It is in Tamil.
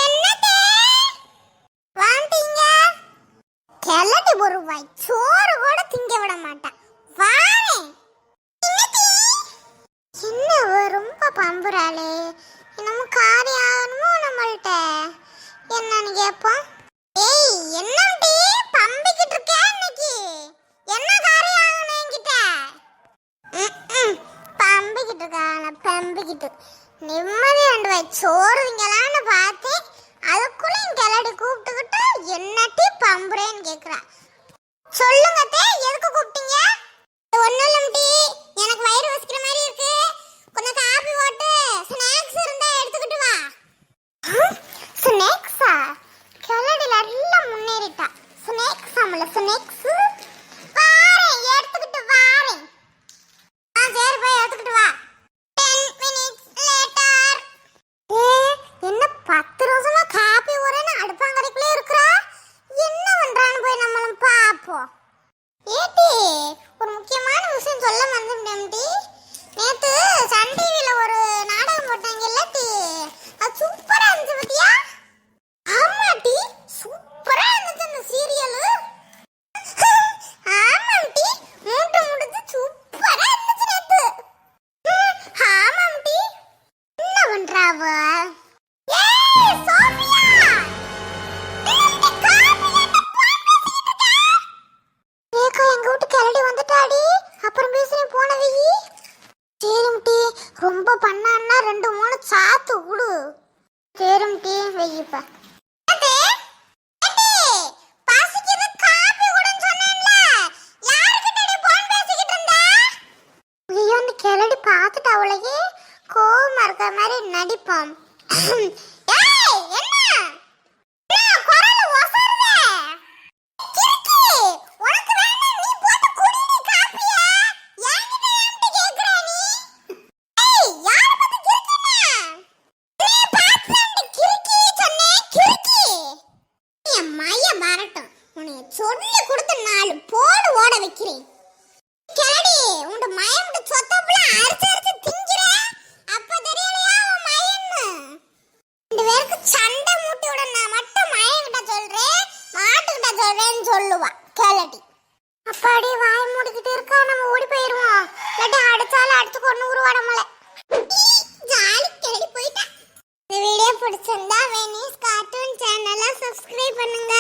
என்னதே வாந்தீங்க கிளடி ஒரு வாய் சோறு கூட திங்க விட மாட்டேன் வாரே என்ன ரொம்ப பம்புறாளே என்னமோ காரியம் ஆகணுமோ நம்மள்ட்ட என்னன்னு கேட்போம். ஏய் என்னடி பம்பிக்கிட்டு இருக்க இன்னைக்கு என்ன காரியம் ஆகணும் என்கிட்ட? பம்பிக்கிட்டு இருக்கான பம்பிக்கிட்டு நிம்மதி ரெண்டு வாய் சோறு திங்கலான்னு பார்த்தேன். அதுக்குள்ள கிளடி கூப்பிட்டுக்கிட்டு என்னட்டி பம்புறேன்னு கேட்குறா. சொல்லுங்க தே எதுக்கு கூப்பிட்டீங்க? ஒன்றும் இல்லம்டி எனக்கு வயிறு வசிக்கிற மாதிரி இருக்கு, கொஞ்சம் காபி போட்டு ஸ்நாக்ஸ் இருந்தா எடுத்துக்கிட்டு வா. ஸ்நாக்ஸா? கிளடி நல்லா முன்னேறிட்டா. ஸ்நாக்ஸ் ஆமல ஸ்நாக்ஸ் வாரேன் எடுத்துக்கிட்டு வாரேன். சரி போய் எடுத்துக்கிட்டு வா. 10 minutes later. என்ன 10 நிமிஷமா காபி ஒரேன்னு அடுப்பாங்கரைக்குள்ளே இருக்கிறா? என்ன பண்றான்னு போய் நம்மளும் பாப்போம். ஏடி ஒரு முக்கியமான விஷயம் சொல்ல மறந்துட்டேன்டி. நேத்து சன் டிவில ஒரு நாடகம் போட்டாங்கல்ல டி, அது சூப்பரா இருந்துச்சு பாத்தியா? ஆமாடி சூப்பரா இருந்துச்சு அந்த சீரியல். ஆமாடி மூட்டு முடிஞ்சு சூப்பரா இருந்துச்சு நேத்து. ஆமாடி என்ன பண்றாவ? ஏய் சோபியா அப்புறம் பேசுறேன் போன வெயி. சரிம்டி ரொம்ப பண்ணான்னா 2-3 சாத்து குடு. சரிம்டி வெயிப்ப. கிளடி பார்த்துட்டு அவளையே கோவமா இருக்க மாதிரி நடிப்பான். சொல்லி கொடுத்து 4 போடு ஓட வைக்கிறேன். கிளடி உண்ட மயம் சொத்தப்புல அரைச்சு அரைச்சு திங்கிற அப்ப தெரியலையா உன் மயன்னு? 2 பேருக்கு சண்டை மூட்டி விட நான் மட்டும் மயம் கிட்ட சொல்றேன் மாட்டுக்கிட்ட சொல்றேன்னு சொல்லுவா கிளடி. அப்பாடி வாய் மூடிக்கிட்டு இருக்கா, நம்ம ஓடி போயிருவோம். இல்லாட்டி அடிச்சாலும் அடிச்சு கொண்டு உருவாடமல. ஜாலி கிளடி போயிட்டா. இந்த வீடியோ பிடிச்சிருந்தா வெனிஸ் கார்ட்டூன் சேனலை சப்ஸ்கிரைப் பண்ணுங்க.